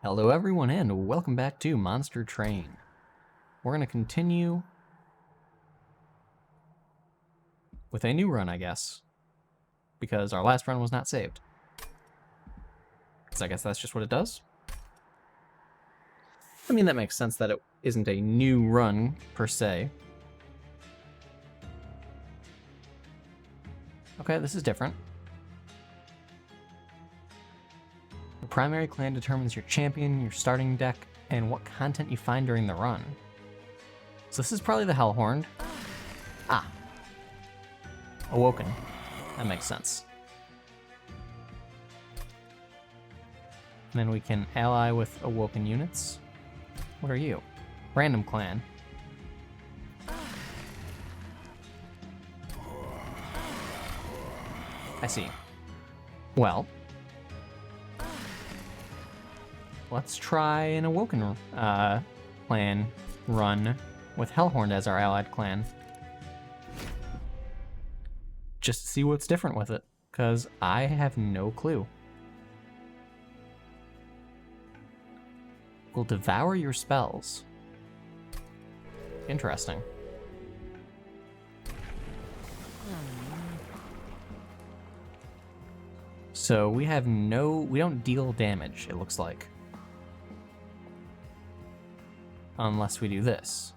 Hello everyone and welcome back to Monster Train. We're going to continue with a new run, I guess, because our last run was not saved. So I guess that's just what it does. I mean, that makes sense that it isn't a new run, per se. Okay, this is different. The primary clan determines your champion, your starting deck, and what content you find during the run. So this is probably the Hellhorned. Ah. Awoken. That makes sense. And then we can ally with Awoken units. What are you? Random clan. I see. Well, let's try an Awoken clan run with Hellhorned as our allied clan. Just to see what's different with it, because I have no clue. Will devour your spells. Interesting. So we don't deal damage, it looks like. Unless we do this.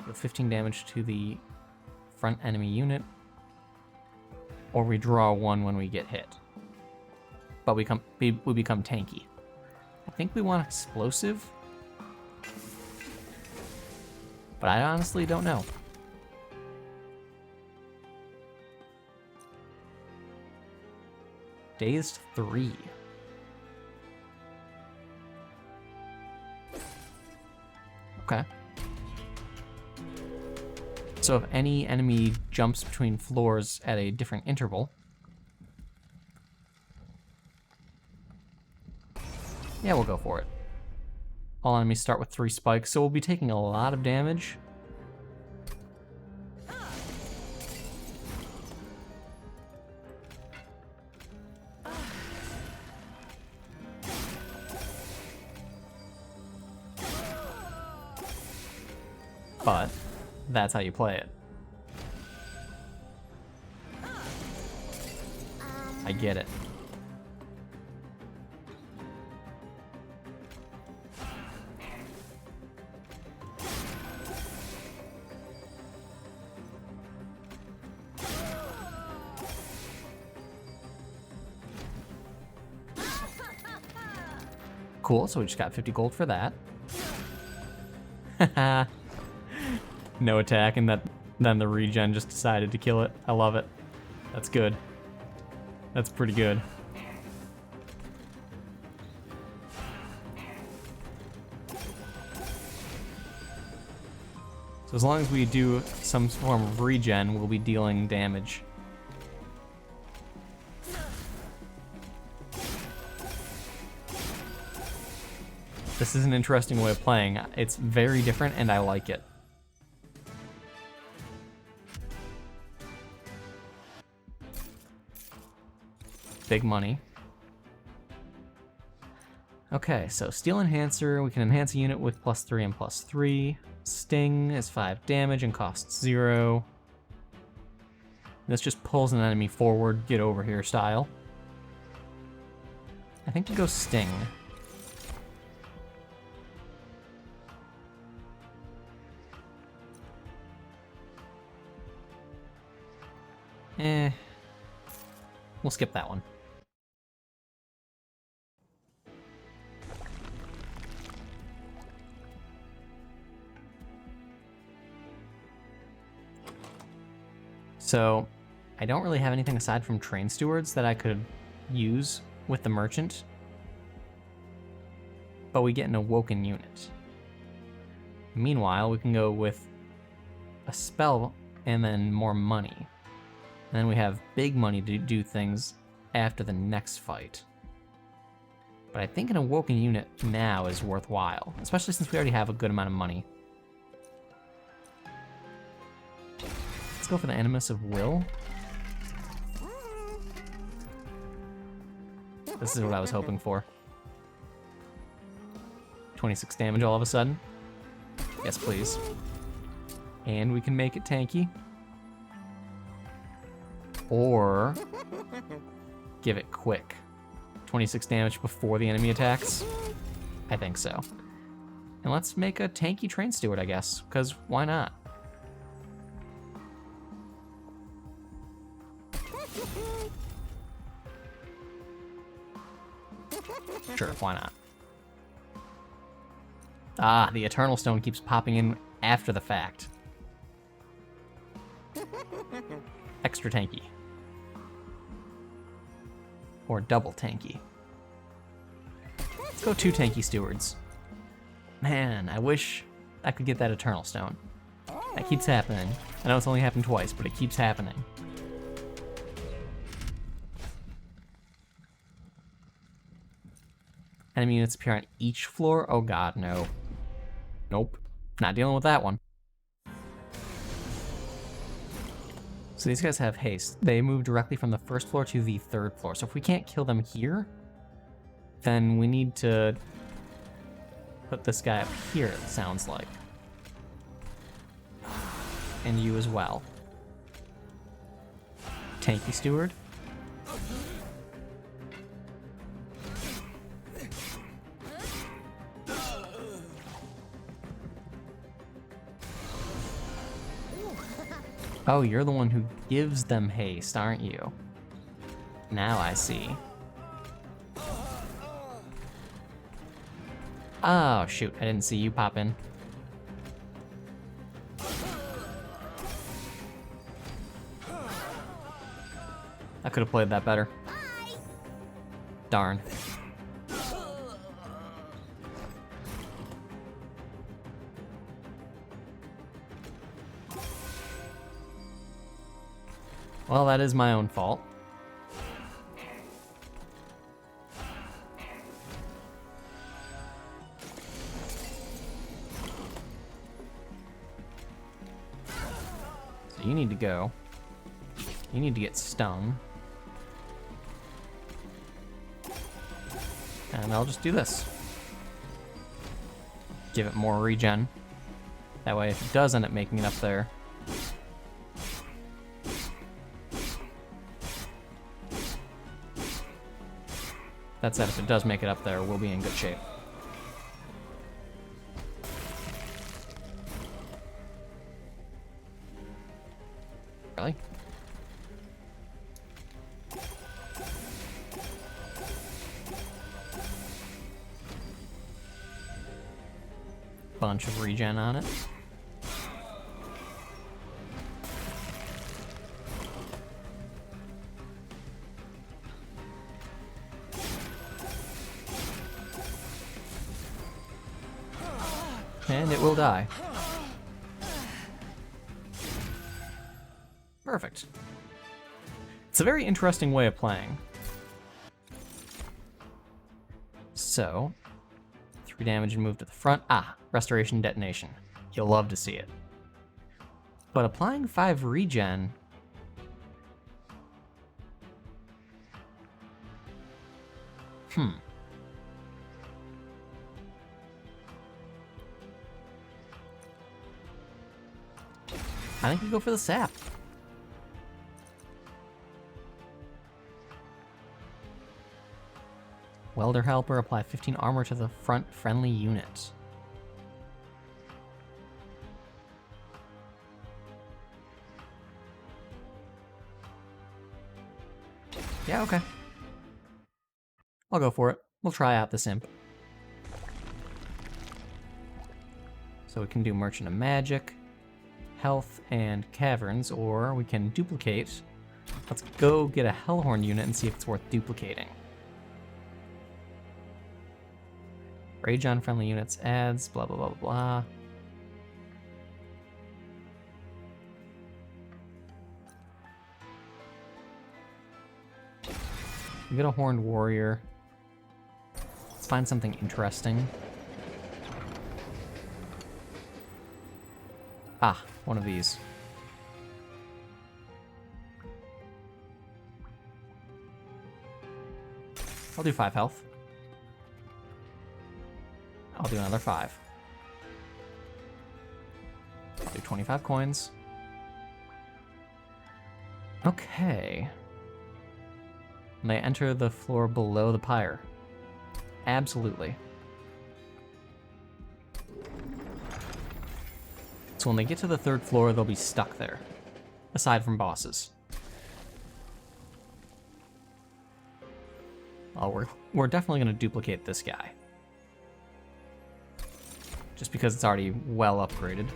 Deal 15 damage to the front enemy unit, or we draw 1 when we get hit. But we become tanky. I think we want explosive, but I honestly don't know. Dazed 3. Okay. So if any enemy jumps between floors at a different interval, yeah, we'll go for it. All enemies start with 3 spikes, so we'll be taking a lot of damage. But that's how you play it. I get it. Cool, so we just got 50 gold for that. Haha. No attack, and then the regen just decided to kill it. I love it. That's good. That's pretty good. So as long as we do some form of regen, we'll be dealing damage. This is an interesting way of playing. It's very different, and I like it. Big money. Okay, so Steel Enhancer, we can enhance a unit with +3 and +3. Sting is 5 damage and costs 0. This just pulls an enemy forward, get over here style. I think we go Sting. We'll skip that one. So, I don't really have anything aside from Train Stewards that I could use with the Merchant. But we get an Awoken unit. Meanwhile, we can go with a spell and then more money. And then we have big money to do things after the next fight. But I think an Awoken unit now is worthwhile, especially since we already have a good amount of money. Let's go for the Animus of Will. This is what I was hoping for. 26 damage all of a sudden. Yes, please. And we can make it tanky. Or give it quick. 26 damage before the enemy attacks. I think so. And let's make a tanky train steward, I guess, because why not? Sure, why not? Ah, the Eternal Stone keeps popping in after the fact. Extra tanky. Or double tanky. Let's go 2 tanky stewards. Man, I wish I could get that Eternal Stone. That keeps happening. I know it's only happened twice, but it keeps happening. Enemy units appear on each floor? Oh god, no. Nope. Not dealing with that one. So these guys have haste. They move directly from the first floor to the 3rd floor. So if we can't kill them here, then we need to put this guy up here, it sounds like. And you as well. Tanky steward. Oh, you're the one who gives them haste, aren't you? Now I see. Oh, shoot. I didn't see you pop in. I could have played that better. Darn. Well, that is my own fault. So you need to go. You need to get stung. And I'll just do this. Give it more regen. That way, if it does end up making it up there, that said, if it does make it up there, we'll be in good shape. Really? Bunch of regen on it. And it will die. Perfect. It's a very interesting way of playing. So, 3 damage and move to the front. Ah, restoration detonation. You'll love to see it. But applying 5 regen... I think we go for the sap. Welder helper, apply 15 armor to the front friendly unit. Yeah, okay. I'll go for it. We'll try out this imp. So we can do Merchant of Magic, Health, and Caverns, or we can duplicate. Let's go get a Hellhorn unit and see if it's worth duplicating. Rage on friendly units adds, blah, blah, blah, blah, blah. We get a Horned Warrior. Let's find something interesting. Ah, one of these. I'll do 5 health. I'll do another 5. I'll do 25 coins. Okay. And they enter the floor below the pyre. Absolutely. So when they get to the 3rd floor, they'll be stuck there, aside from bosses. Oh, we're definitely going to duplicate this guy. Just because it's already well upgraded.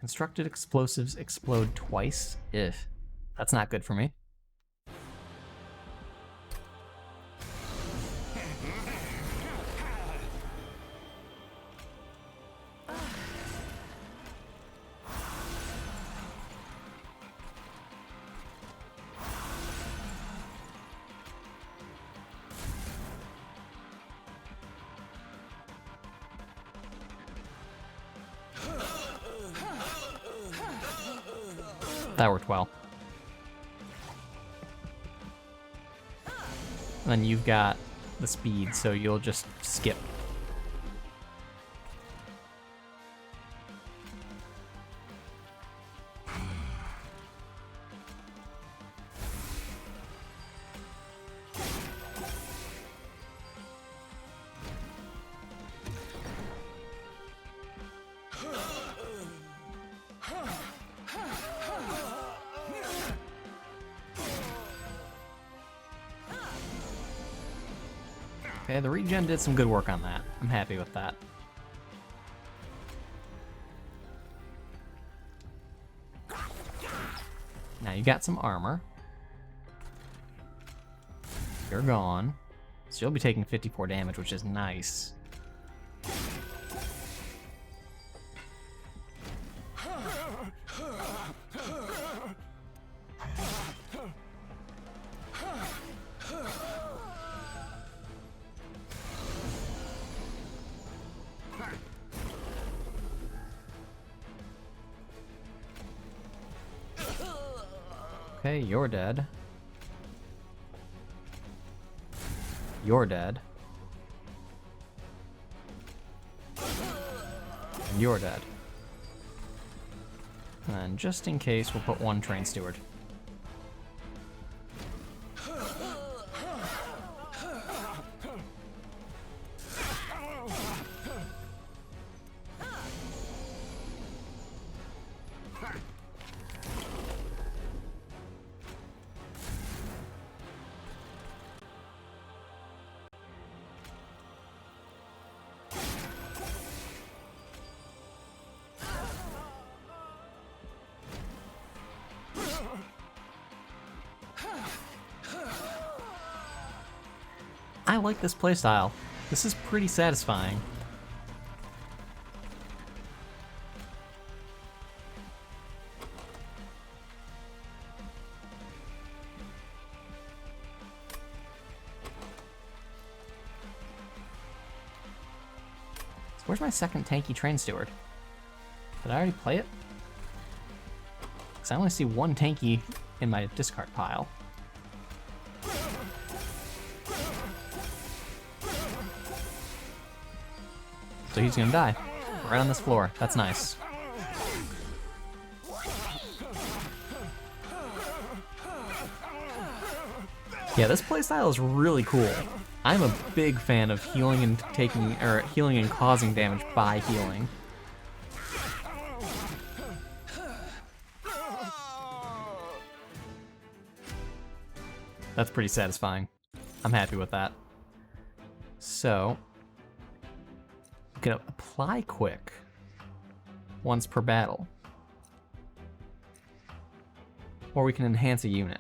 Constructed explosives explode twice? If that's not good for me. That worked well. And then you've got the speed, so you'll just skip. Okay, the regen did some good work on that. I'm happy with that. Now you got some armor. You're gone. So you'll be taking 54 damage, which is nice. Okay, you're dead. You're dead. And you're dead. And just in case, we'll put one train steward. I like this playstyle. This is pretty satisfying. So where's my second tanky train steward? Did I already play it? Because I only see one tanky in my discard pile. So he's gonna die right on this floor. That's nice. Yeah, this playstyle is really cool. I'm a big fan of healing and healing and causing damage by healing. That's pretty satisfying. I'm happy with that. So we can apply quick once per battle. Or we can enhance a unit.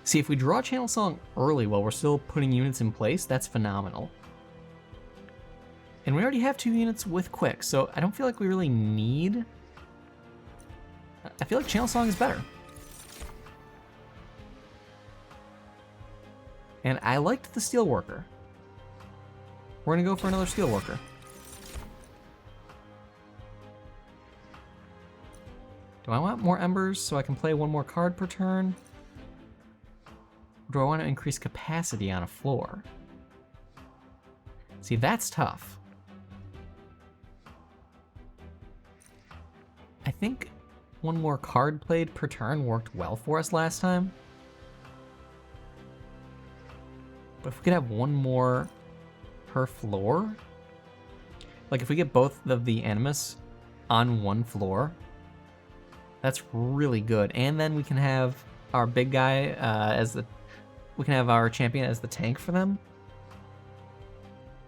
See, if we draw Channel Song early while we're still putting units in place, that's phenomenal. And we already have 2 units with quick, so I don't feel like we really need... I feel like Channel Song is better. And I liked the Steelworker. We're gonna go for another Steelworker. Do I want more Embers so I can play one more card per turn? do I want to increase capacity on a floor? See, that's tough. I think one more card played per turn worked well for us last time. But if we could have one more per floor, like if we get both of the Animus on one floor, that's really good. And then we can have our big guy we can have our champion as the tank for them.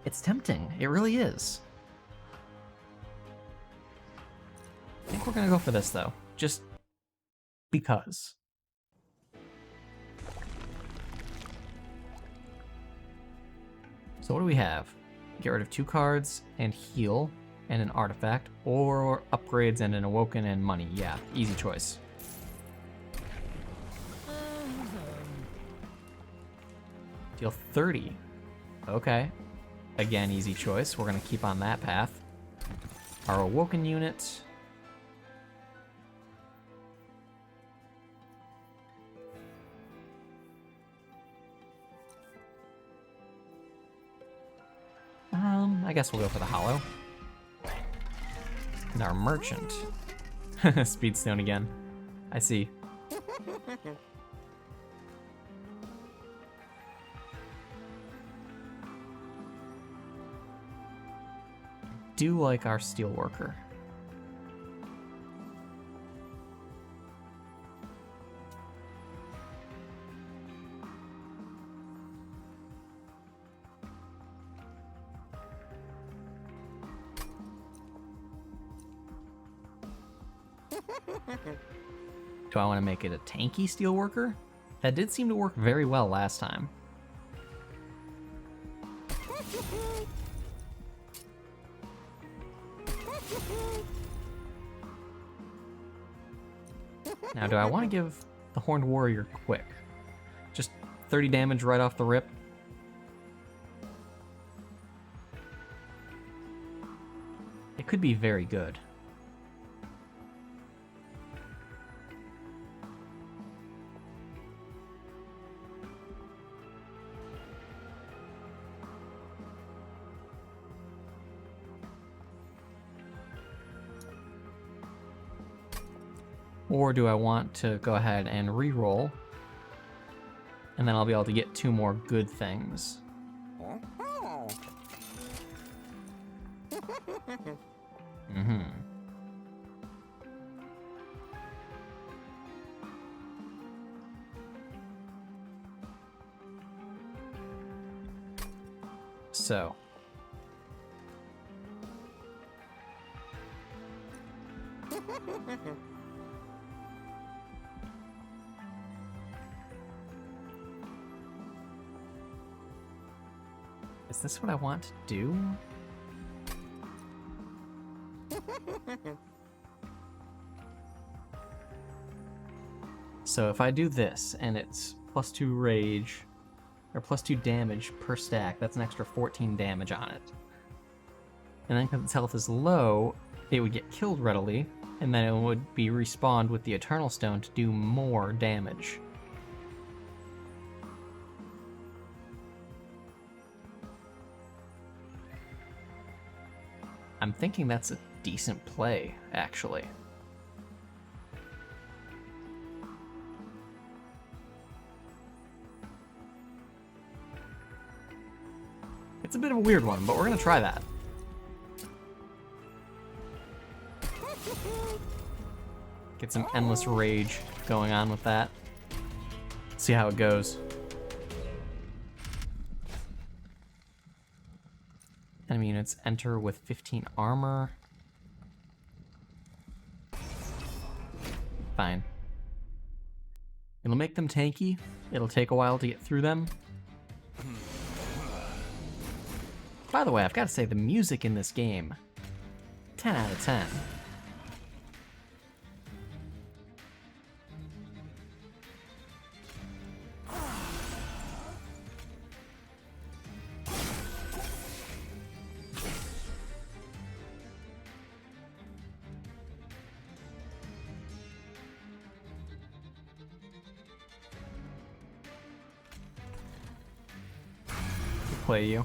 It's tempting. It really is. I think we're gonna go for this though, just because. So what do we have? Get rid of 2 cards and heal and an artifact, or upgrades and an Awoken and money. Yeah, easy choice. Deal 30. Okay. Again, easy choice. We're gonna keep on that path. Our Awoken unit. I guess we'll go for the hollow. And our merchant. Speedstone again. I see. Do like our steelworker. Do I want to make it a tanky steelworker? That did seem to work very well last time. Now, do I want to give the Horned Warrior quick? Just 30 damage right off the rip? It could be very good. Or do I want to go ahead and re-roll, and then I'll be able to get 2 more good things? Mm-hmm. So. Is this what I want to do? So if I do this, and it's +2 rage, or +2 damage per stack, that's an extra 14 damage on it. And then because its health is low, it would get killed readily, and then it would be respawned with the Eternal Stone to do more damage. I'm thinking that's a decent play, actually. It's a bit of a weird one, but we're gonna try that. Get some endless rage going on with that. See how it goes. Enemy units enter with 15 armor. Fine. It'll make them tanky. It'll take a while to get through them. By the way, I've got to say, the music in this game, 10 out of 10. outplay you.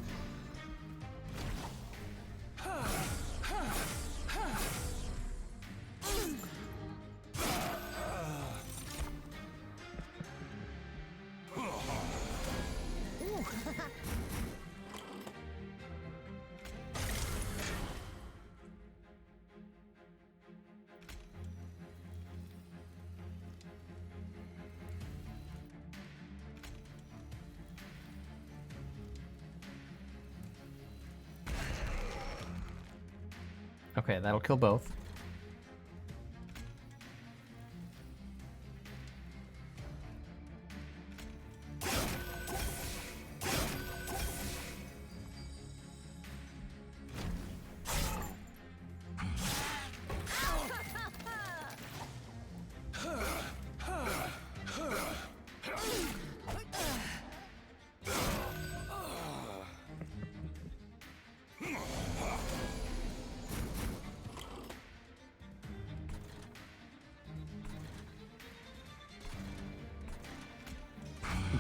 Okay, that'll kill both.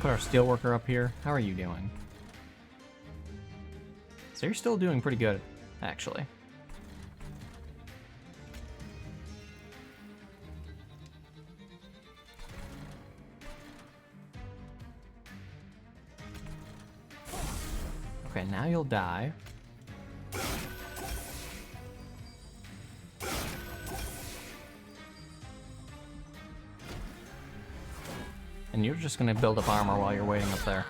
Put our steelworker up here. How are you doing? So you're still doing pretty good, actually. Okay, now you'll die. And you're just gonna build up armor while you're waiting up there.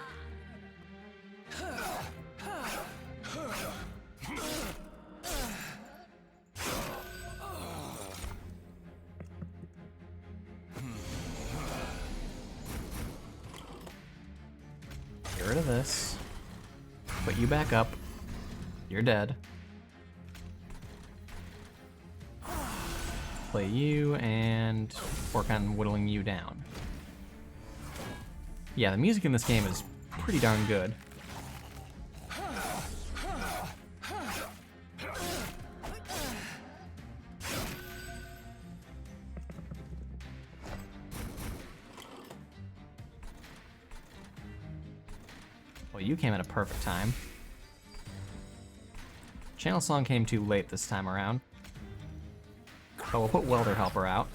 Get rid of this. Put you back up. You're dead. Play you and work on whittling you down. Yeah, the music in this game is pretty darn good. Well, you came at a perfect time. Channel Song came too late this time around. But we'll put Welder Helper out.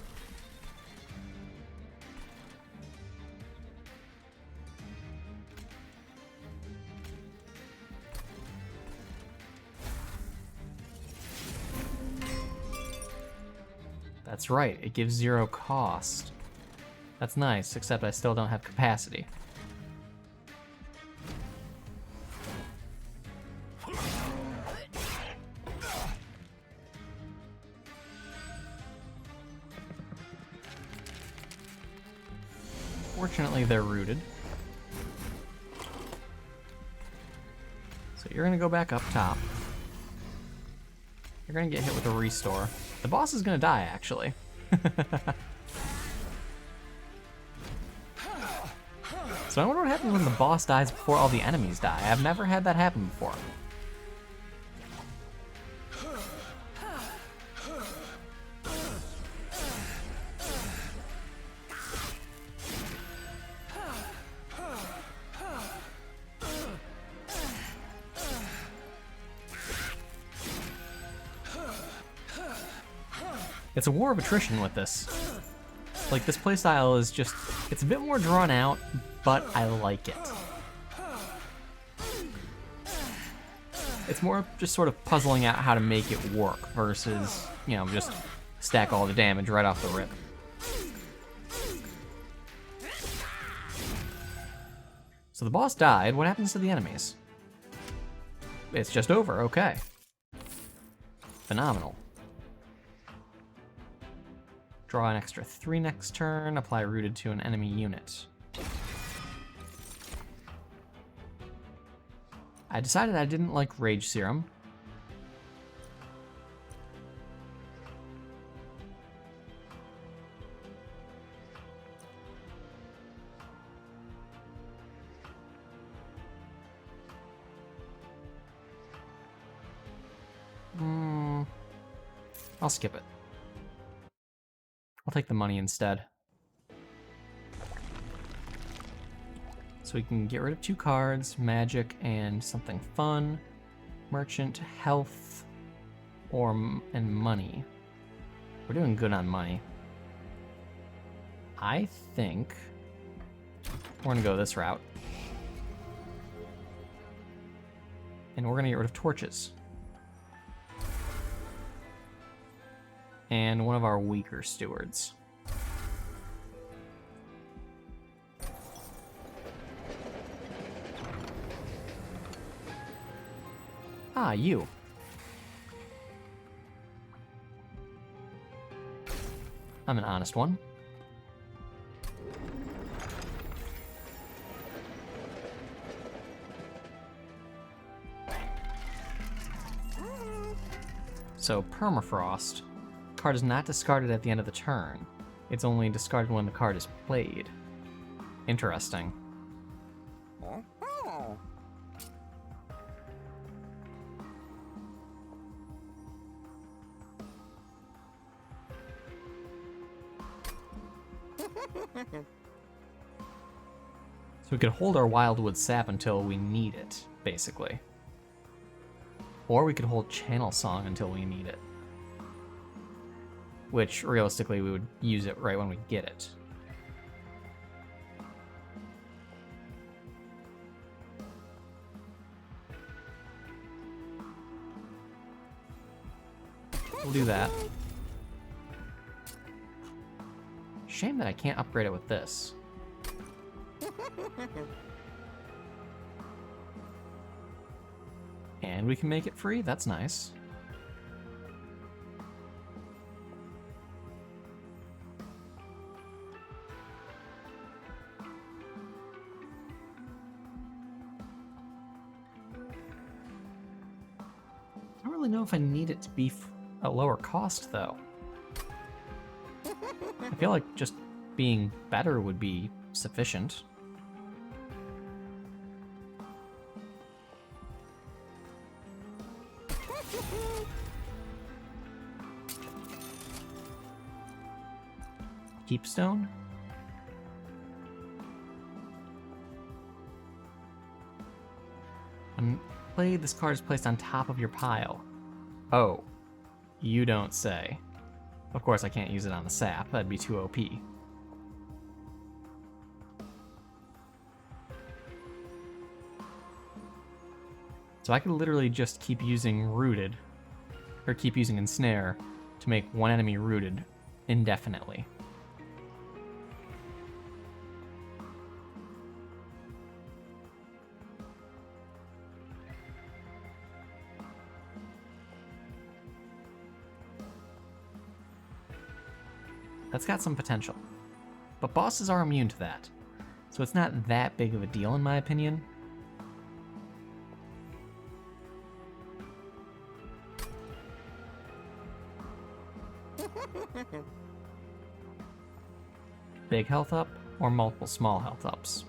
That's right, it gives 0 cost. That's nice, except I still don't have capacity. Fortunately, they're rooted. So you're gonna go back up top. You're gonna get hit with a restore. The boss is gonna die, actually. So I wonder what happens when the boss dies before all the enemies die. I've never had that happen before. It's a war of attrition with this. Like, this playstyle is just, it's a bit more drawn out, but I like it. It's more just sort of puzzling out how to make it work versus, you know, just stack all the damage right off the rip. So the boss died. What happens to the enemies? It's just over. Okay. Phenomenal. Draw an extra 3 next turn. Apply rooted to an enemy unit. I decided I didn't like Rage Serum. I'll skip it. I'll take the money instead. So we can get rid of 2 cards, magic and something fun, merchant, health, and money. We're doing good on money. I think we're gonna go this route. And we're gonna get rid of torches. And one of our weaker stewards. Ah, you. I'm an honest one. So, Permafrost. Card is not discarded at the end of the turn. It's only discarded when the card is played. Interesting. So we could hold our Wildwood Sap until we need it, basically. Or we could hold Channel Song until we need it. Which, realistically, we would use it right when we get it. We'll do that. Shame that I can't upgrade it with this. And we can make it free, that's nice. I don't really know if I need it to be a lower cost, though. I feel like just being better would be sufficient. Keepstone? When played, this card is placed on top of your pile. Oh, you don't say. Of course, I can't use it on the sap. That'd be too OP. So I could literally just keep using Rooted, or keep using Ensnare, to make one enemy rooted indefinitely. That's got some potential. But bosses are immune to that, so it's not that big of a deal in my opinion. Big health up or multiple small health ups?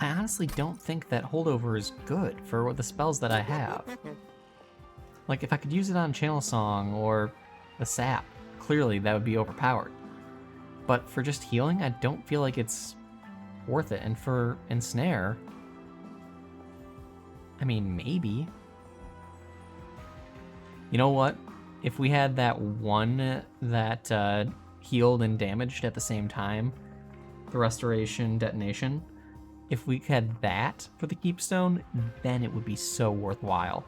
I honestly don't think that holdover is good for the spells that I have. Like, if I could use it on Channel Song or the Sap, clearly that would be overpowered. But for just healing, I don't feel like it's worth it. And for Ensnare, I mean, maybe. You know what? If we had that one that healed and damaged at the same time, the Restoration Detonation, if we had that for the Keepstone, then it would be so worthwhile.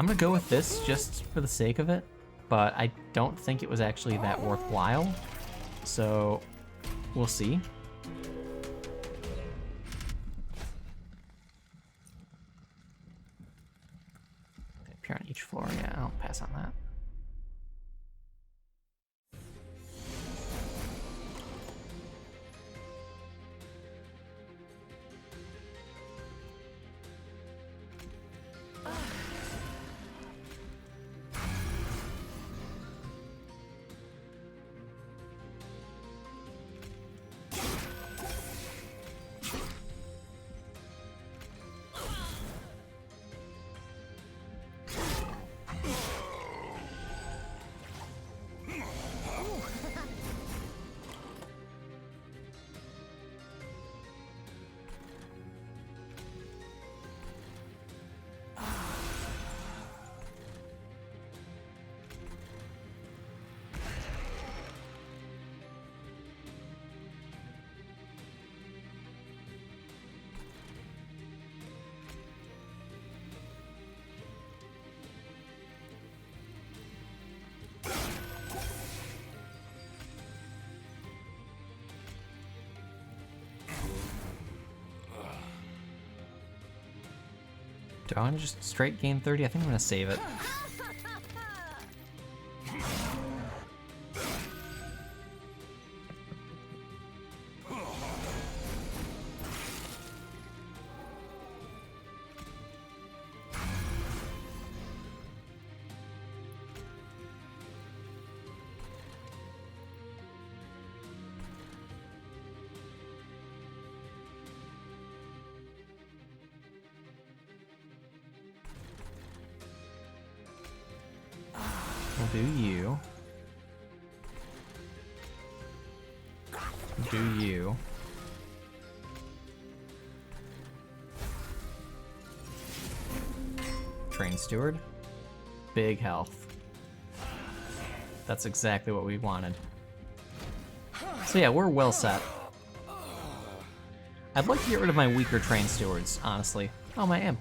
I'm gonna go with this just for the sake of it, but I don't think it was actually that worthwhile, so we'll see. Appear on each floor, yeah, I'll pass on that. Do I want to just straight gain 30? I think I'm going to save it. We'll do you. Do you. Train Steward. Big health. That's exactly what we wanted. So yeah, we're well set. I'd like to get rid of my weaker Train Stewards, honestly. Oh, my imp.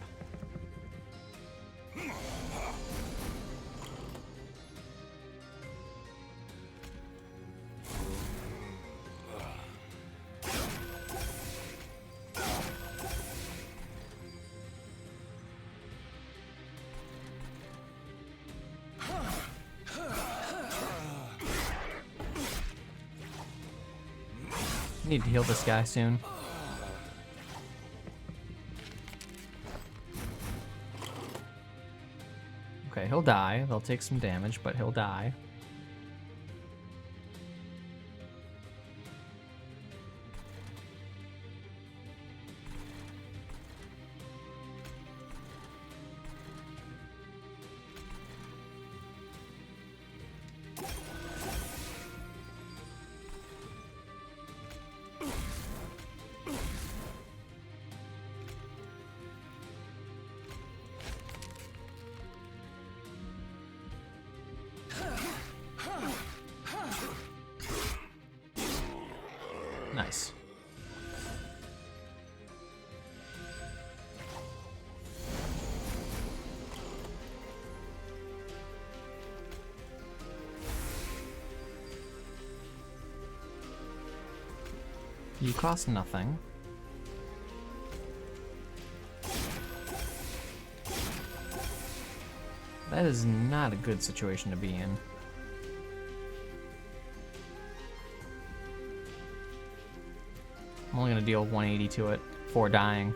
Need to heal this guy soon. Okay, he'll die. They'll take some damage, but he'll die. Nice. You cost nothing. That is not a good situation to be in. I'm only going to deal 180 to it before dying.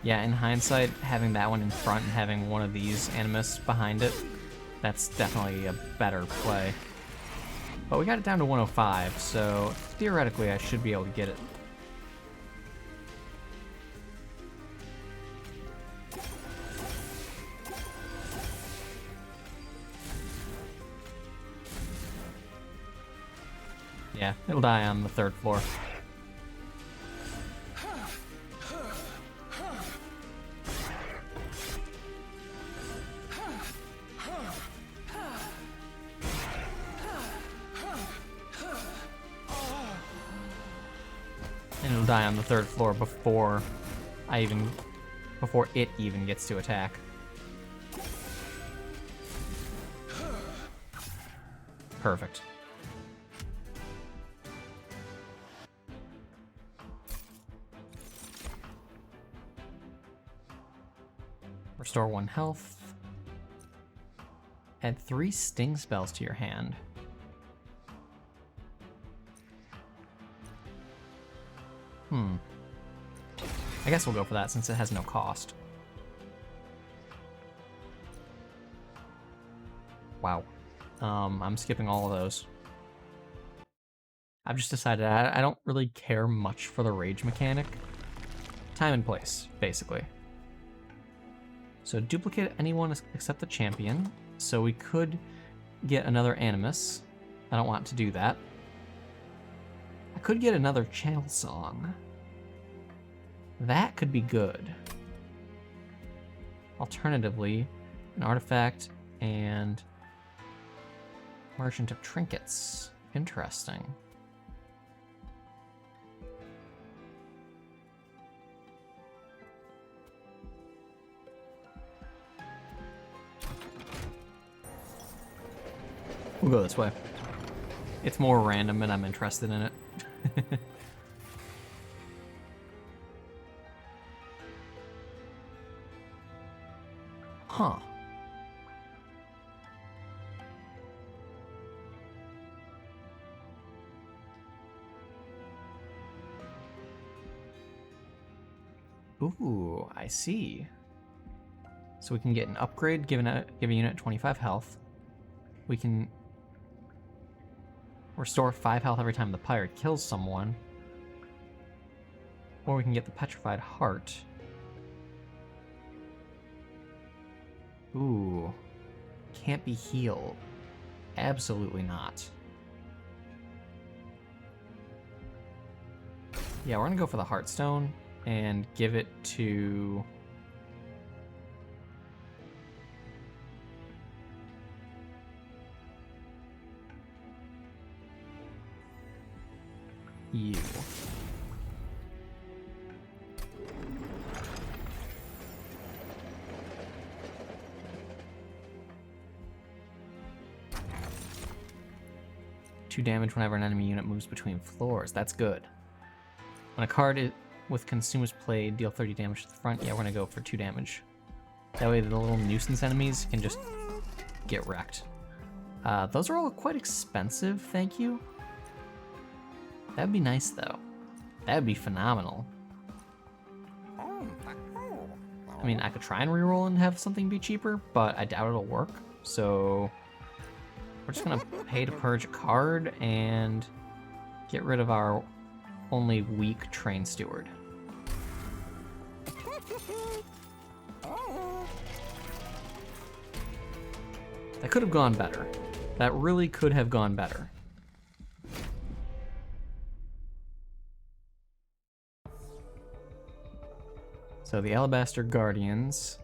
Yeah, in hindsight, having that one in front and having one of these Animus behind it, that's definitely a better play. But we got it down to 105, so theoretically I should be able to get it. Yeah, it'll die on the 3rd floor. And it'll die on the 3rd floor before it even gets to attack. Perfect. Restore 1 health. Add 3 sting spells to your hand. I guess we'll go for that since it has no cost. Wow. I'm skipping all of those. I've just decided I don't really care much for the rage mechanic. Time and place, basically. So duplicate anyone except the champion. So we could get another Animus. I don't want to do that. I could get another Channel Song. That could be good. Alternatively, an artifact and Merchant of Trinkets. Interesting. We'll go this way. It's more random and I'm interested in it. Huh. Ooh, I see. So we can get an upgrade, give a unit 25 health. We can restore 5 health every time the pirate kills someone. Or we can get the petrified heart. Ooh. Can't be healed. Absolutely not. Yeah, we're gonna go for the Heartstone and give it to... you. Two damage whenever an enemy unit moves between floors. That's good. When a card with consumers played, deal 30 damage to the front. Yeah, we're gonna go for 2 damage. That way the little nuisance enemies can just get wrecked. Those are all quite expensive, thank you. That'd be nice though. That'd be phenomenal. I mean, I could try and reroll and have something be cheaper, but I doubt it'll work. So we're just gonna pay to purge a card and get rid of our only weak train steward. That could have gone better. That really could have gone better. So the Alabaster Guardians.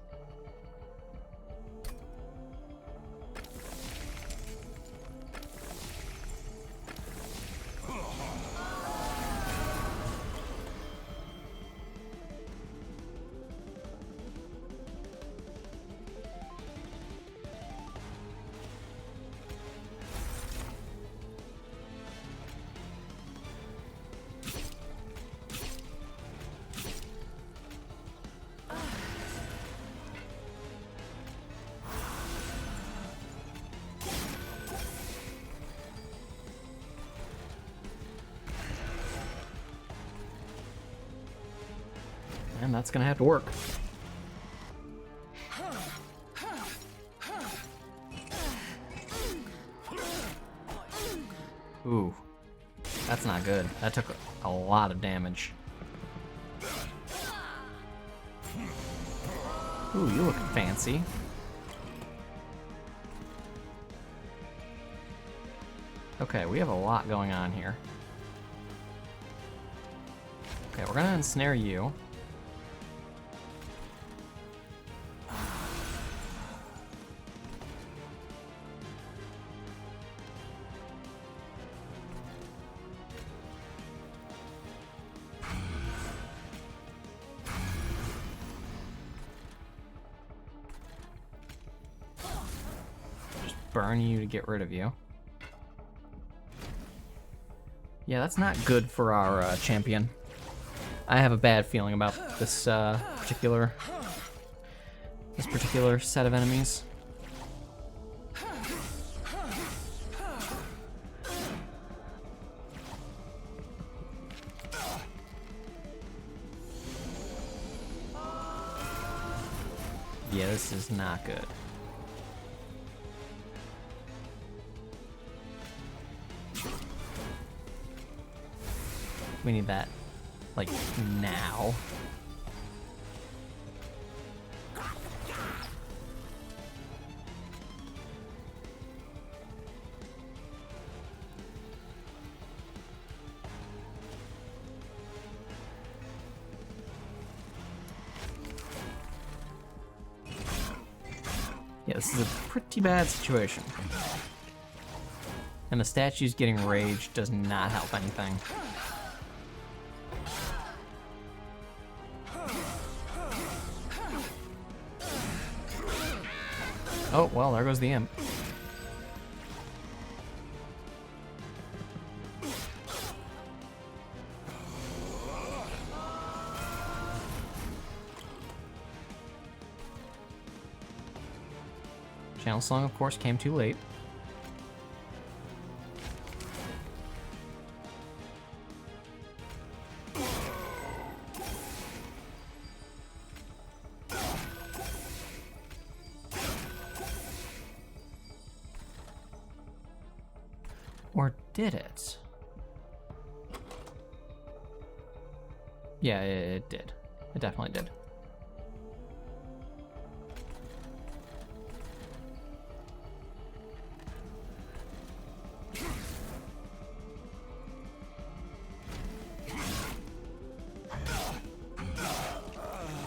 And that's gonna have to work. Ooh, that's not good. That took a lot of damage. Ooh, you look fancy. Okay, we have a lot going on here. Okay, we're gonna ensnare you. Burn you to get rid of you. Yeah, that's not good for our champion. I have a bad feeling about this particular set of enemies. Yeah, this is not good. We need that, like, now. Yeah, this is a pretty bad situation. And the statues getting rage does not help anything. Oh, well, there goes the imp. Channel Song, of course, came too late. Or did it? Yeah, it did. It definitely did.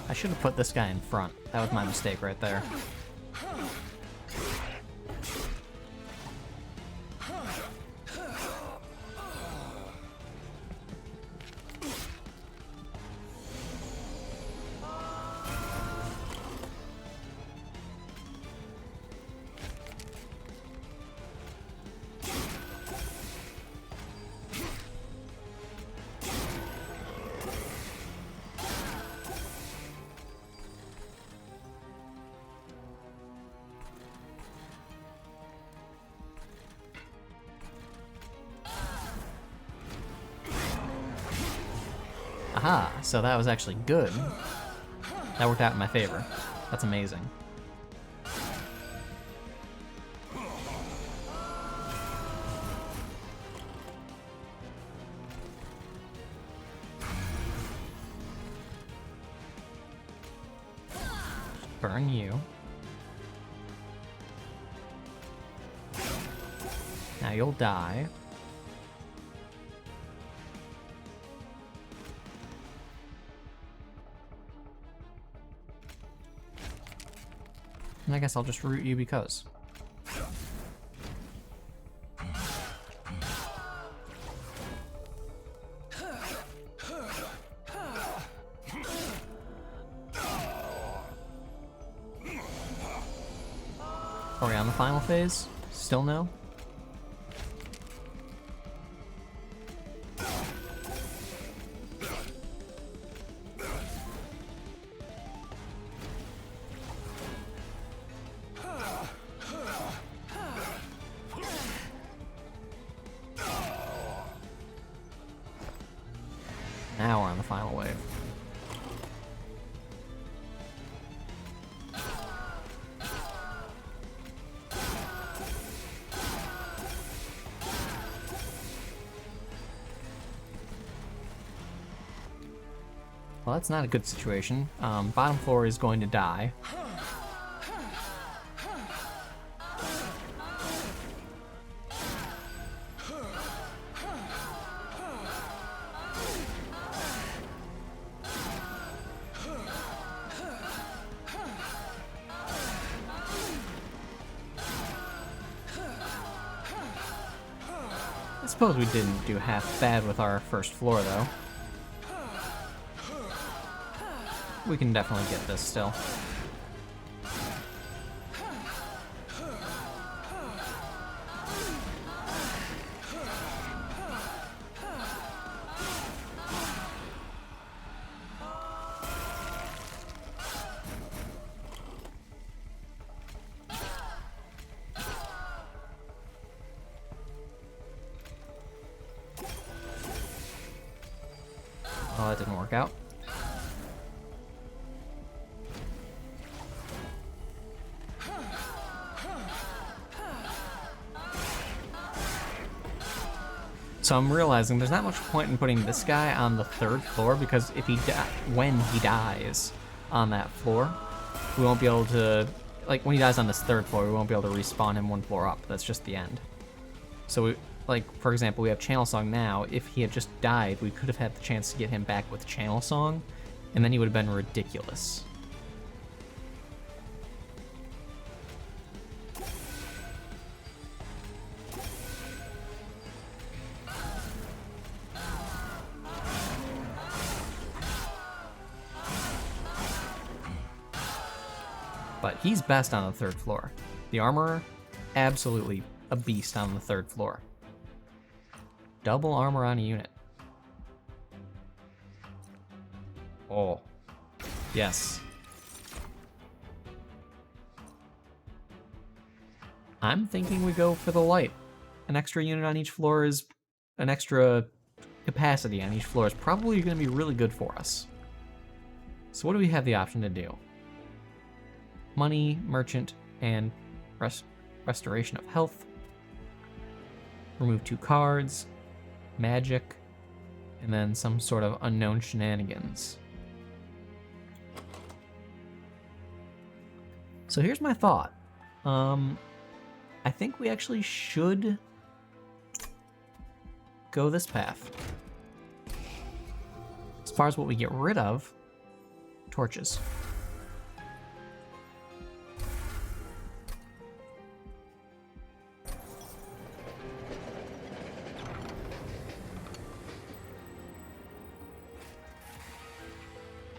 I should have put this guy in front. That was my mistake right there. Aha, so that was actually good. That worked out in my favor. That's amazing. Burn you. Now you'll die. And I guess I'll just root you because. Are we on the final phase? Still no? Now we're on the final wave. Well, that's not a good situation. Bottom floor is going to die. I suppose we didn't do half bad with our first floor, though. We can definitely get this still. Oh, that didn't work out. So I'm realizing there's not much point in putting this guy on the third floor because if when he dies on that floor, we won't be able to, like when he dies on this third floor, we won't be able to respawn him one floor up. That's just the end. So we, like for example, we have Channel Song now. If he had just died, we could have had the chance to get him back with Channel Song, and then he would have been ridiculous. But he's best on the third floor. The Armorer, absolutely a beast on the third floor. Double armor on a unit. Oh, yes. I'm thinking we go for the light. An extra unit on each floor is an extra capacity on each floor is probably going to be really good for us. So what do we have the option to do? Money, merchant, and restoration of health. Remove 2 cards, magic, and then some sort of unknown shenanigans. So here's my thought. I think we actually should go this path. As far as what we get rid of, torches.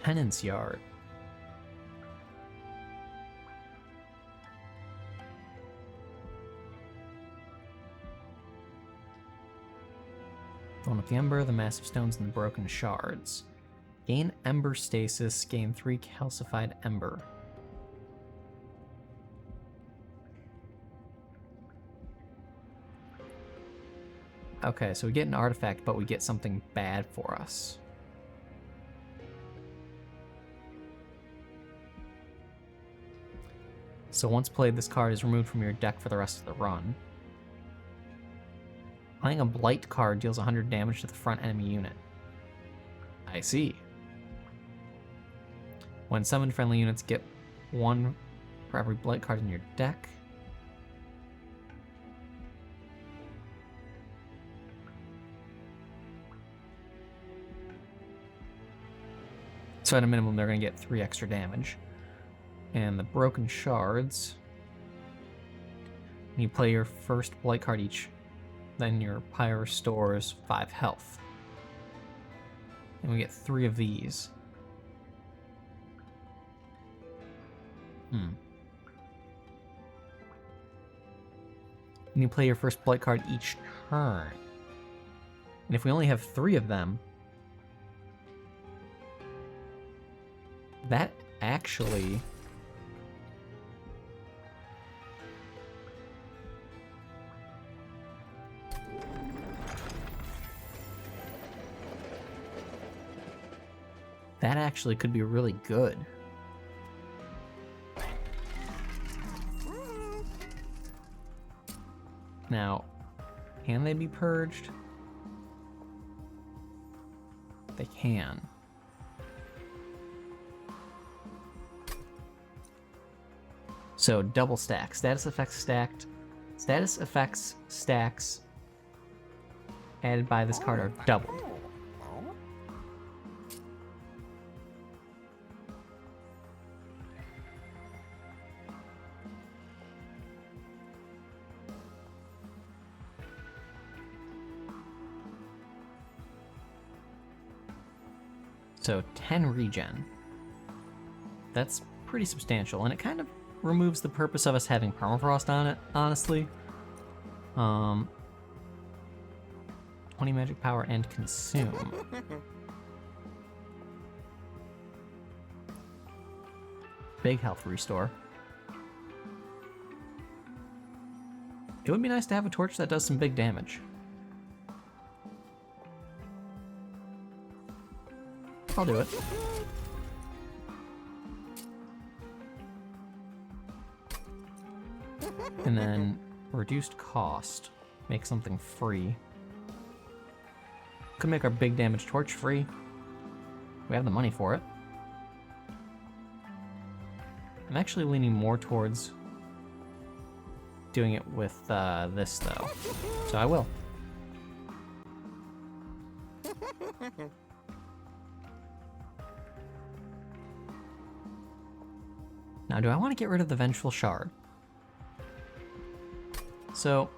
Penance Yard. Throne of the Ember, the Massive Stones, and the Broken Shards. Gain Ember Stasis, gain 3 calcified Ember. Okay, so we get an artifact, but we get something bad for us. So once played, this card is removed from your deck for the rest of the run. Playing a Blight card deals 100 damage to the front enemy unit. I see. When summoned, friendly units get 1 for every Blight card in your deck. So at a minimum, they're going to get 3 extra damage. And the Broken Shards, when you play your first Blight card each, then your pyre restores 5 health. And we get 3 of these. When you play your first Blight card each turn. And if we only have 3 of them, that actually... that actually could be really good. Now, can they be purged? They can. So double stack. Status effects stacked. Status effects stacks added by this card are doubled. So 10 regen. That's pretty substantial, and it kind of removes the purpose of us having permafrost on it, honestly. 20 magic power and consume. Big health restore. It would be nice to have a torch that does some big damage. I'll do it. And then reduced cost. Make something free. Could make our big damage torch free. We have the money for it. I'm actually leaning more towards doing it with this though. So I will. Now, do I want to get rid of the Vengeful Shard? So,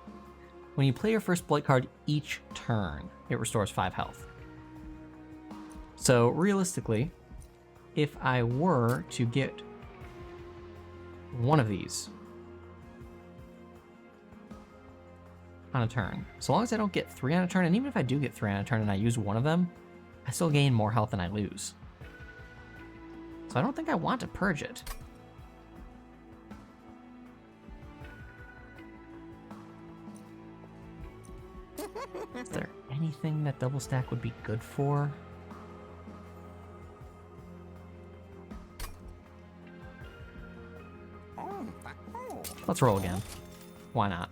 when you play your first Blight card each turn, it restores 5 health. So, realistically, if I were to get one of these on a turn, so long as I don't get 3 on a turn, and even if I do get 3 on a turn and I use one of them, I still gain more health than I lose. So I don't think I want to purge it. Is there anything that double stack would be good for? Let's roll again. Why not?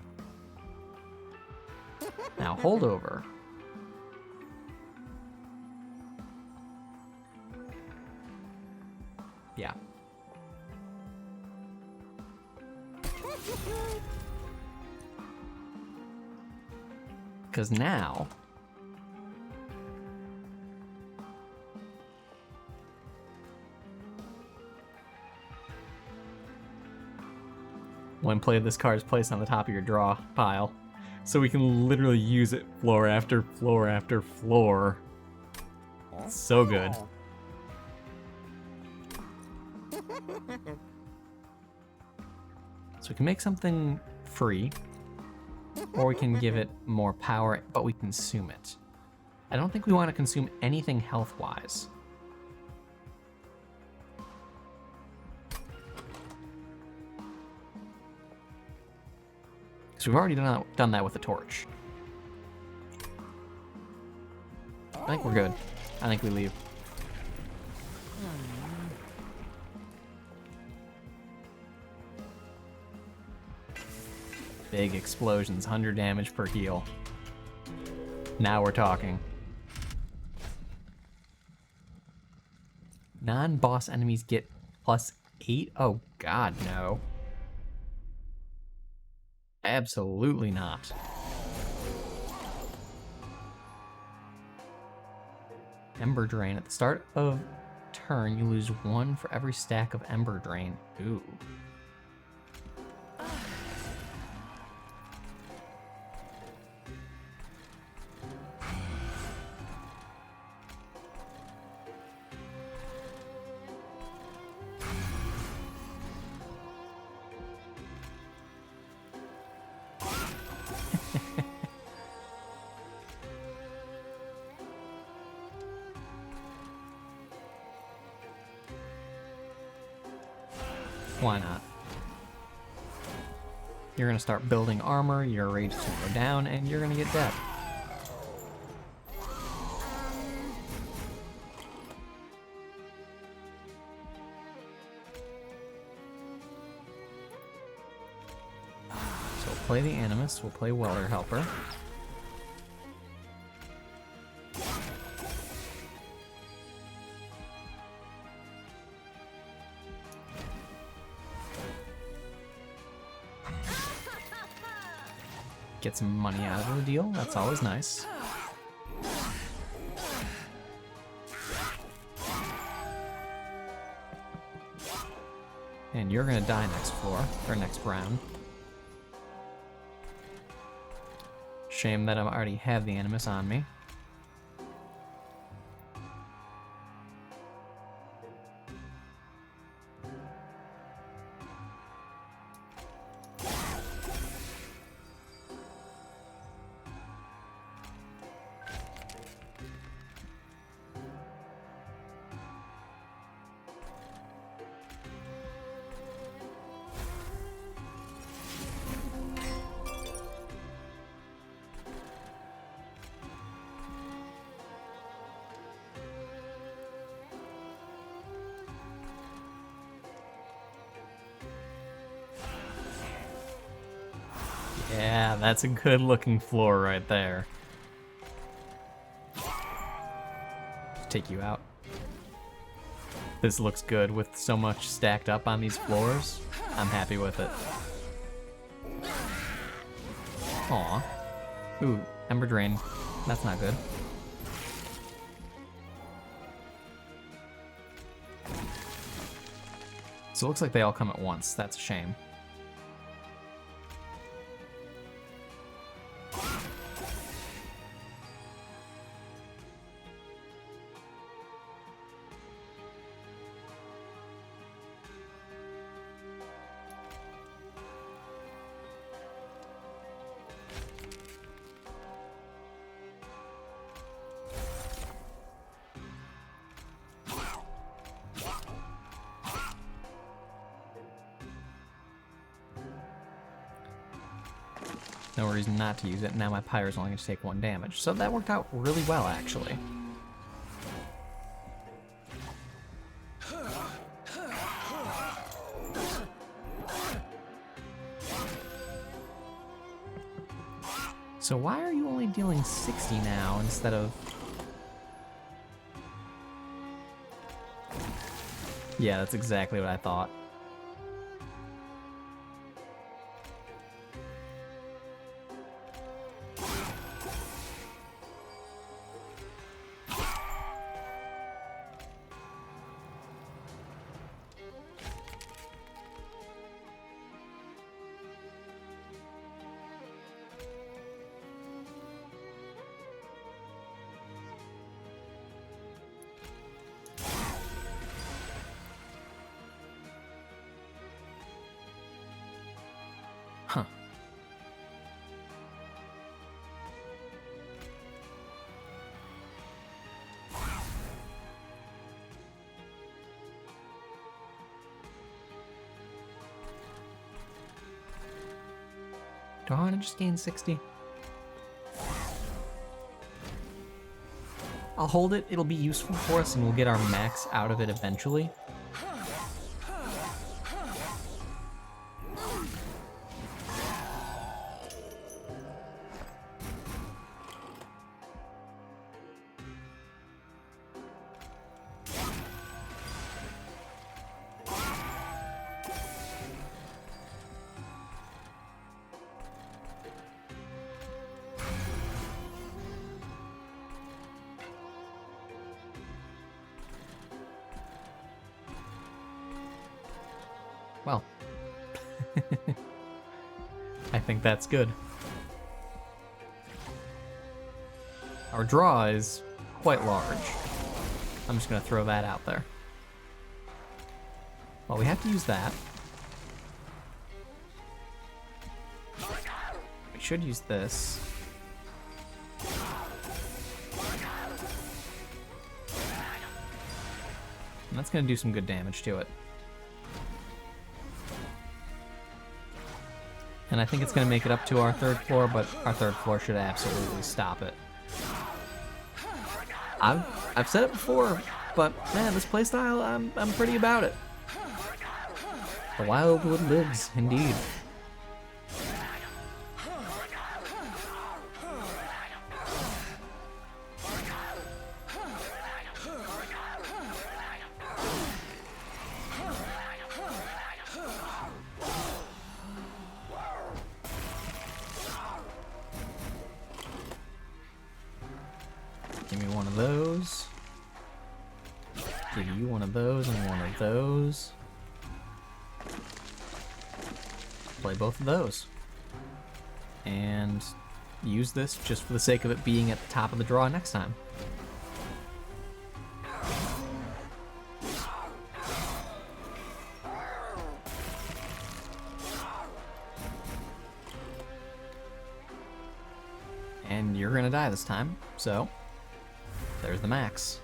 Now, holdover. Yeah. Because now... when play, this card is placed on the top of your draw pile. So we can literally use it floor after floor after floor. It's so good. So we can make something free, or we can give it more power, but we consume it. I don't think we want to consume anything health-wise. So we've already done that with the torch. I think we're good. I think we leave. Big explosions, 100 damage per heal. Now we're talking. Non-boss enemies get +8? Oh god, no. Absolutely not. Ember Drain. At the start of turn, you lose 1 for every stack of Ember Drain. Ooh. Why not? You're gonna start building armor, your rage is gonna go down, and you're gonna get dead. So we'll play the Animus, we'll play Welder Helper. Get some money out of the deal, that's always nice. And you're gonna die next floor, or next round. Shame that I already have the Animus on me. Yeah, that's a good looking floor right there. Take you out. This looks good with so much stacked up on these floors. I'm happy with it. Aw. Ooh, Ember Drain. That's not good. So it looks like they all come at once. That's a shame. No reason not to use it. Now my Pyro's only going to take 1 damage. So that worked out really well, actually. So why are you only dealing 60 now instead of... Yeah, that's exactly what I thought. Huh. Do I want to just gain 60? I'll hold it. It'll be useful for us, and we'll get our max out of it eventually. Well, I think that's good. Our draw is quite large. I'm just going to throw that out there. Well, we have to use that. We should use this. And that's going to do some good damage to it. And I think it's going to make it up to our 3rd floor, but our 3rd floor should absolutely stop it. I've said it before, but man, this playstyle, I'm pretty about it. The Wildwood lives, indeed. Give me one of those. Give you one of those and one of those. Play both of those. And use this just for the sake of it being at the top of the draw next time. And you're gonna die this time, so there's the max.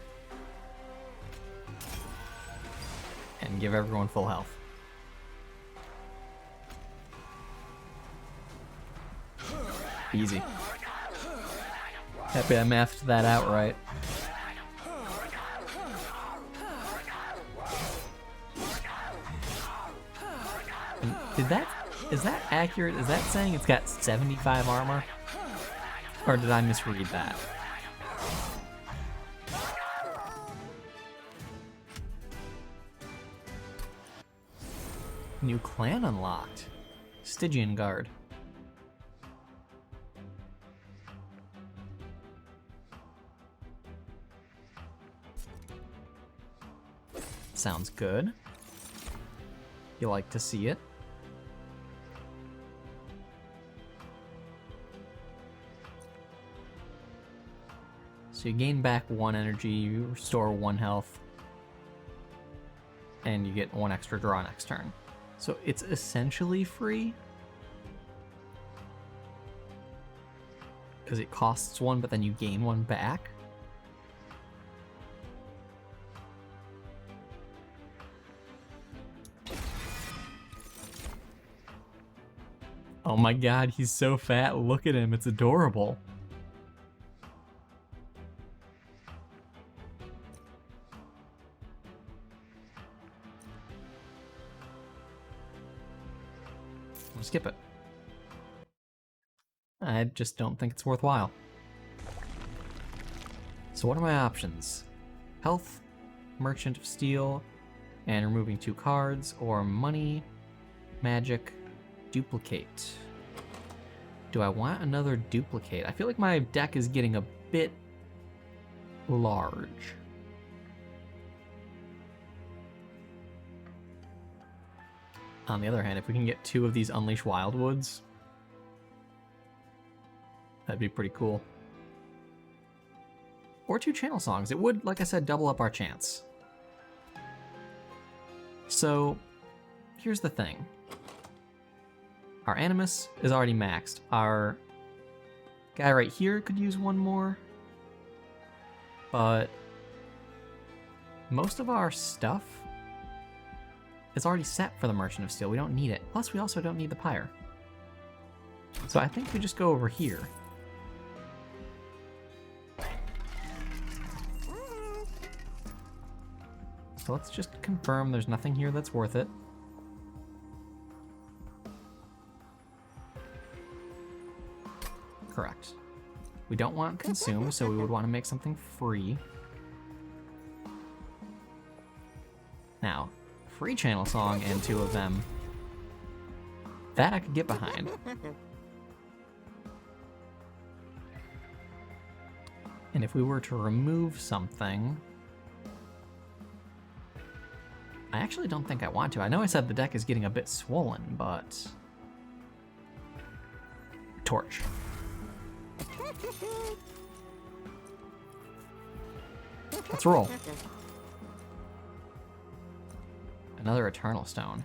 And give everyone full health. Easy. Happy I mathed that out right. Is that accurate? Is that saying it's got 75 armor? Or did I misread that? New clan unlocked. Stygian Guard. Sounds good. You like to see it. So you gain back 1 energy, you restore 1 health, and you get 1 extra draw next turn. So it's essentially free. Because it costs 1, but then you gain 1 back. Oh my god, he's so fat. Look at him. It's adorable. I'll skip it. I just don't think it's worthwhile. So what are my options? Health, Merchant of Steel, and removing 2 cards, or money, magic, duplicate. Do I want another duplicate? I feel like my deck is getting a bit large. On the other hand, if we can get 2 of these Unleash Wildwoods, that'd be pretty cool. Or 2 Channel Songs. It would, like I said, double up our chance. So, here's the thing. Our Animus is already maxed. Our guy right here could use 1 more. But most of our stuff is already set for the Merchant of Steel. We don't need it. Plus, we also don't need the Pyre. So I think we just go over here. So let's just confirm there's nothing here that's worth it. Correct. We don't want consume, so we would want to make something free. Now, free Channel Song and 2 of them. That I could get behind. And if we were to remove something... I actually don't think I want to. I know I said the deck is getting a bit swollen, but... Torch. Let's roll. Another Eternal Stone.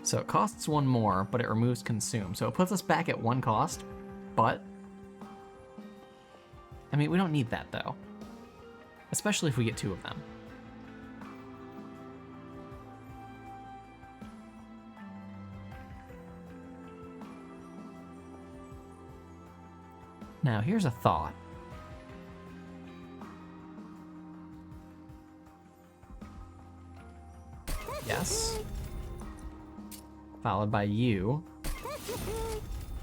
So it costs 1 more, but it removes consume. So it puts us back at 1 cost, but... I mean, we don't need that, though. Especially if we get 2 of them. Now, here's a thought. Yes. Followed by you.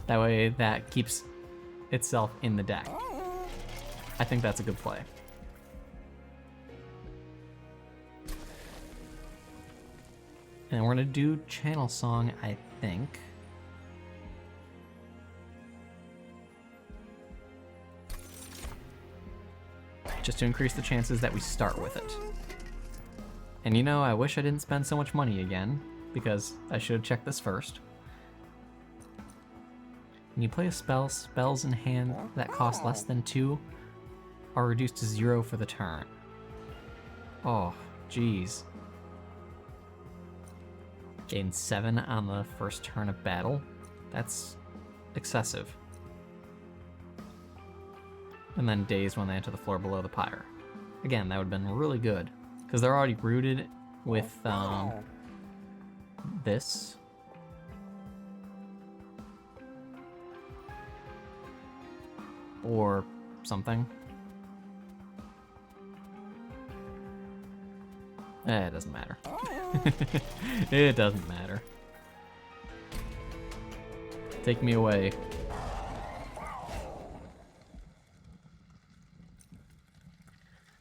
That way that keeps itself in the deck. I think that's a good play. And we're gonna do Channel Song, I think. Just to increase the chances that we start with it. And you know, I wish I didn't spend so much money again, because I should have checked this first. When you play a spell, spells in hand that cost less than 2 are reduced to 0 for the turn. Oh, jeez. Gain 7 on the first turn of battle. That's excessive. And then days when they enter the floor below the pyre. Again, that would have been really good, because they're already rooted with this. Or something. It doesn't matter. It doesn't matter. Take me away.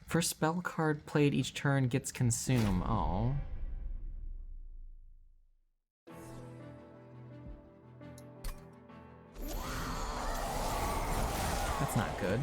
First spell card played each turn gets consumed. Oh. That's not good.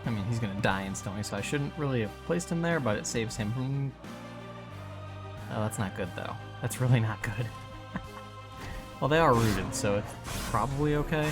I mean, he's gonna die instantly, so I shouldn't really have placed him there, but it saves him from... Oh, that's not good, though. That's really not good. Well, they are rooted, so it's probably okay.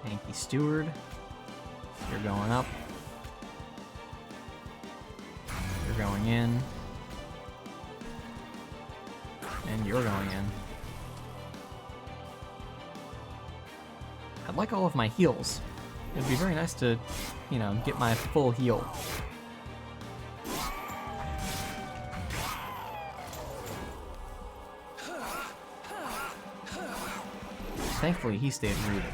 Yankee Steward, you're going up. You're going in. And you're going in. I'd like all of my heals. It'd be very nice to, you know, get my full heal. Thankfully, he stayed rooted.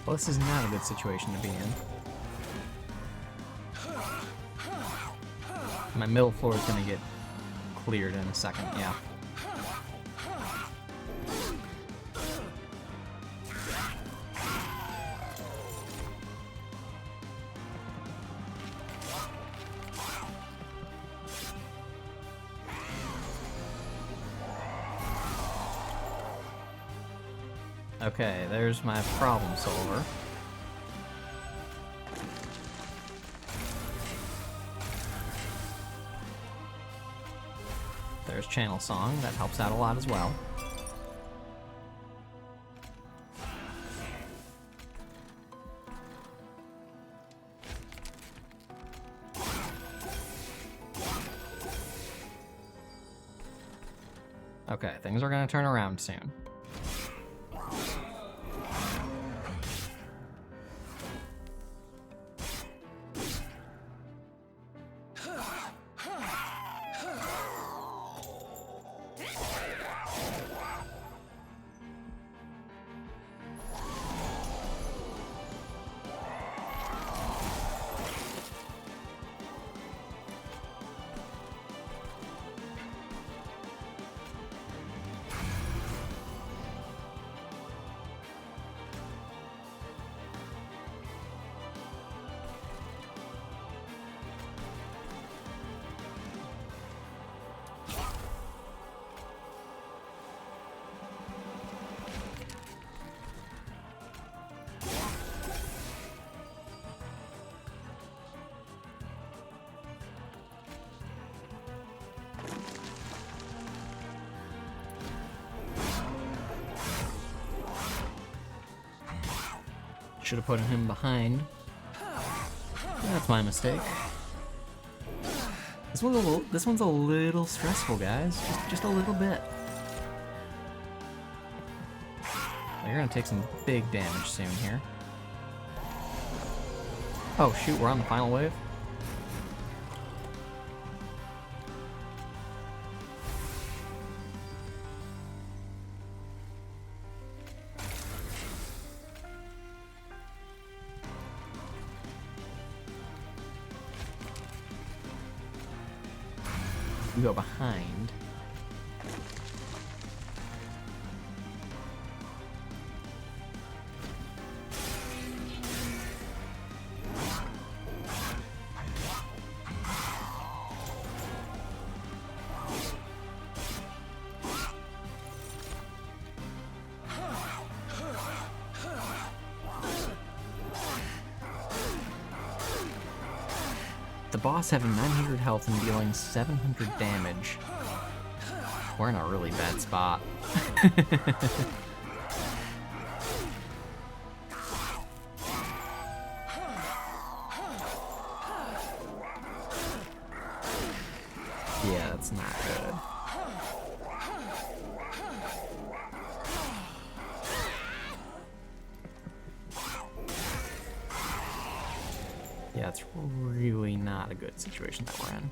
Well, this is not a good situation to be in. My middle floor is gonna get cleared in a second, yeah. Okay, there's my problem solver. There's Channel Song, that helps out a lot as well. Okay, things are gonna turn around soon. Should have put him behind. That's my mistake. This one's a little stressful, guys. Just a little bit. You're gonna take some big damage soon here. Oh shoot, we're on the final wave. We go behind. boss having 900 health and dealing 700 damage. We're in a really bad spot. Yeah, that's not good. Yeah, it's really not a good situation that we're in.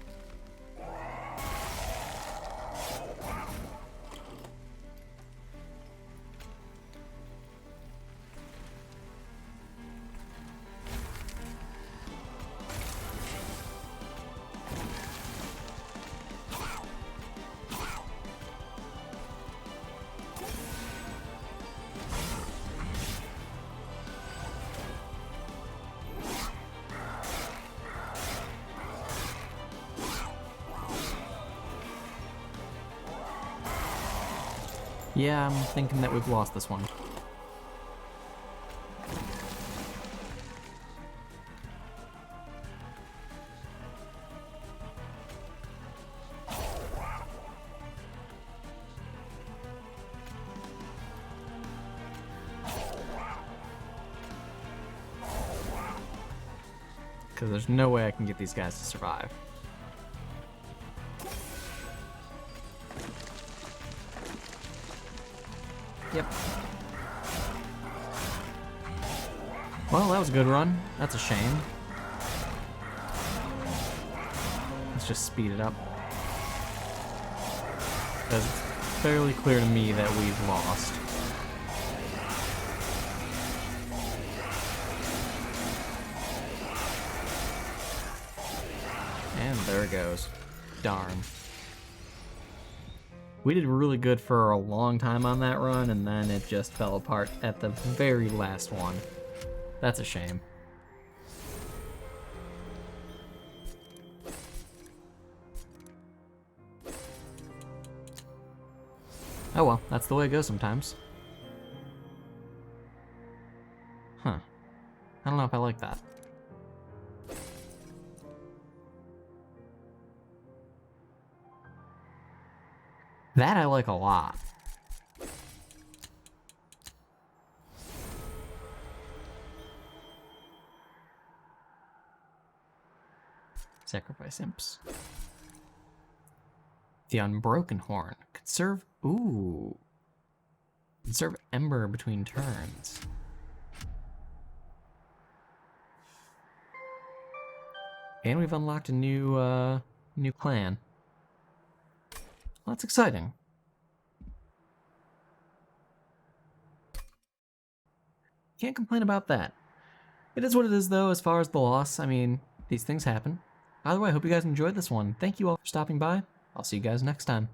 Yeah, I'm thinking that we've lost this one. Because there's no way I can get these guys to survive. Yep. Well, that was a good run. That's a shame. Let's just speed it up. Because it's fairly clear to me that we've lost. And there it goes. Darn. We did really good for a long time on that run, and then it just fell apart at the very last one. That's a shame. Oh well, that's the way it goes sometimes. Huh. I don't know if I like that. That I like a lot. Sacrifice imps. The Unbroken Horn. Conserve. Ooh. Conserve Ember between turns. And we've unlocked a new clan. Well, that's exciting. Can't complain about that. It is what it is, though, as far as the loss. I mean, these things happen. Either way, I hope you guys enjoyed this one. Thank you all for stopping by. I'll see you guys next time.